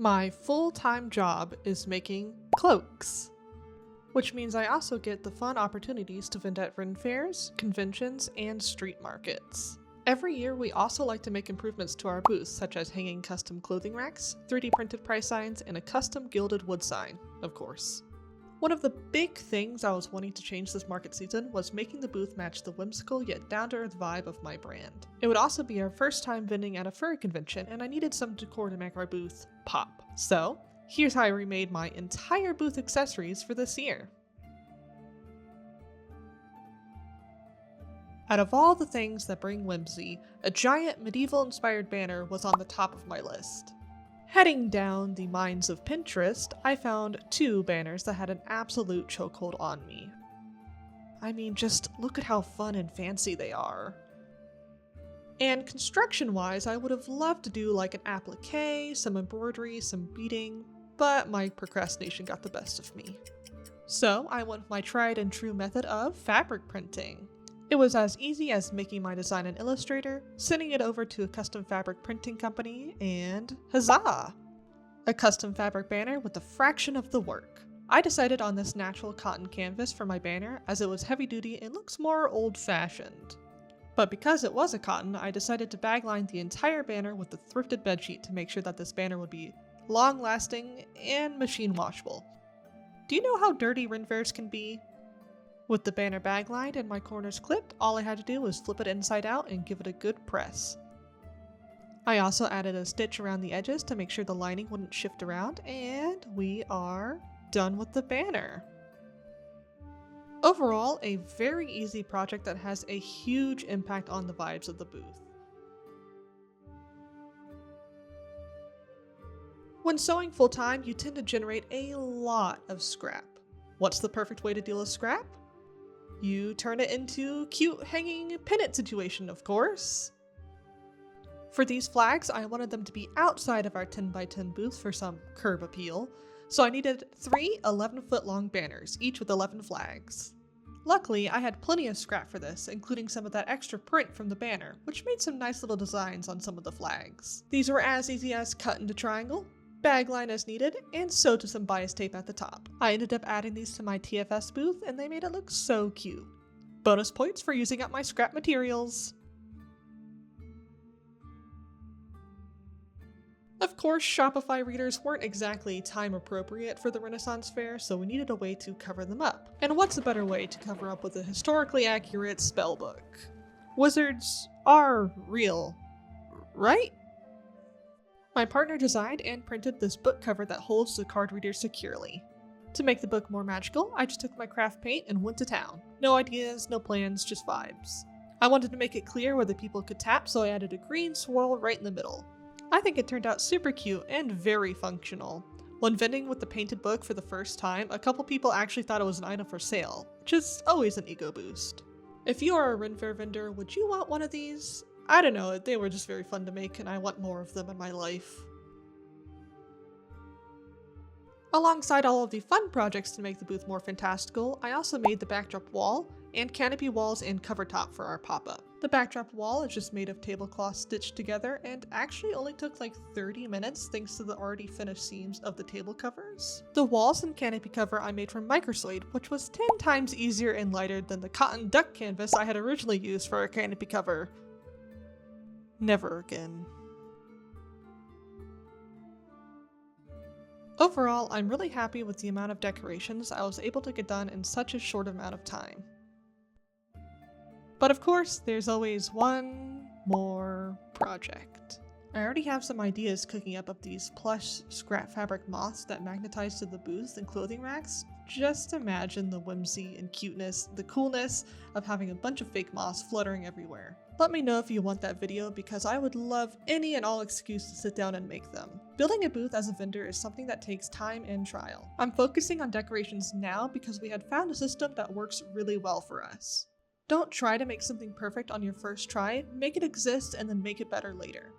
My full-time job is making cloaks, which means I also get the fun opportunities to vend at Ren fairs, conventions, and street markets. Every year, we also like to make improvements to our booths, such as hanging custom clothing racks, 3D printed price signs, and a custom gilded wood sign, of course. One of the big things I was wanting to change this market season was making the booth match the whimsical yet down-to-earth vibe of my brand. It would also be our first time vending at a furry convention, and I needed some decor to make our booth pop. So, here's how I remade my entire booth accessories for this year. Out of all the things that bring whimsy, a giant medieval-inspired banner was on the top of my list. Heading down the mines of Pinterest, I found 2 banners that had an absolute chokehold on me. I mean, just look at how fun and fancy they are. And construction-wise, I would have loved to do like an applique, some embroidery, some beading, but my procrastination got the best of me. So I went with my tried and true method of fabric printing. It was as easy as making my design in Illustrator, sending it over to a custom fabric printing company, and huzzah! A custom fabric banner with a fraction of the work. I decided on this natural cotton canvas for my banner as it was heavy duty and looks more old-fashioned. But because it was a cotton, I decided to bagline the entire banner with a thrifted bedsheet to make sure that this banner would be long-lasting and machine washable. Do you know how dirty Ren fairs can be? With the banner baglined and my corners clipped, all I had to do was flip it inside out and give it a good press. I also added a stitch around the edges to make sure the lining wouldn't shift around, and we are done with the banner. Overall, a very easy project that has a huge impact on the vibes of the booth. When sewing full-time, you tend to generate a lot of scrap. What's the perfect way to deal with scrap? You turn it into cute hanging pennant situation, of course. For these flags, I wanted them to be outside of our 10x10 booth for some curb appeal, so I needed 3 11-foot long banners, each with 11 flags. Luckily, I had plenty of scrap for this, including some of that extra print from the banner, which made some nice little designs on some of the flags. These were as easy as cut into triangle, bagline as needed, and sew to some bias tape at the top. I ended up adding these to my TFS booth, and they made it look so cute. Bonus points for using up my scrap materials! Of course, Shopify readers weren't exactly time appropriate for the Renaissance Fair, so we needed a way to cover them up. And what's a better way to cover up with a historically accurate spellbook? Wizards are real, right? My partner designed and printed this book cover that holds the card reader securely. To make the book more magical, I just took my craft paint and went to town. No ideas, no plans, just vibes. I wanted to make it clear where the people could tap, so I added a green swirl right in the middle. I think it turned out super cute and very functional. When vending with the painted book for the first time, a couple people actually thought it was an item for sale, which is always an ego boost. If you are a Ren Fair vendor, would you want one of these? I don't know, they were just very fun to make and I want more of them in my life. Alongside all of the fun projects to make the booth more fantastical, I also made the backdrop wall and canopy walls and cover top for our pop-up. The backdrop wall is just made of tablecloth stitched together and actually only took like 30 minutes thanks to the already finished seams of the table covers. The walls and canopy cover I made from microsuede, which was 10 times easier and lighter than the cotton duck canvas I had originally used for a canopy cover. Never again. Overall, I'm really happy with the amount of decorations I was able to get done in such a short amount of time. But of course, there's always one more project. I already have some ideas cooking up of these plush scrap fabric moths that magnetize to the booths and clothing racks. Just imagine the whimsy and cuteness, the coolness of having a bunch of fake moths fluttering everywhere. Let me know if you want that video because I would love any and all excuse to sit down and make them. Building a booth as a vendor is something that takes time and trial. I'm focusing on decorations now because we had found a system that works really well for us. Don't try to make something perfect on your first try, make it exist and then make it better later.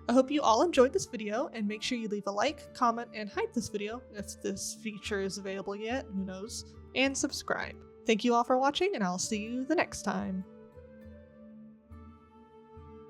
I hope you all enjoyed this video and make sure you leave a like, comment, and hype this video if this feature is available yet, who knows, and subscribe. Thank you all for watching and I'll see you the next time.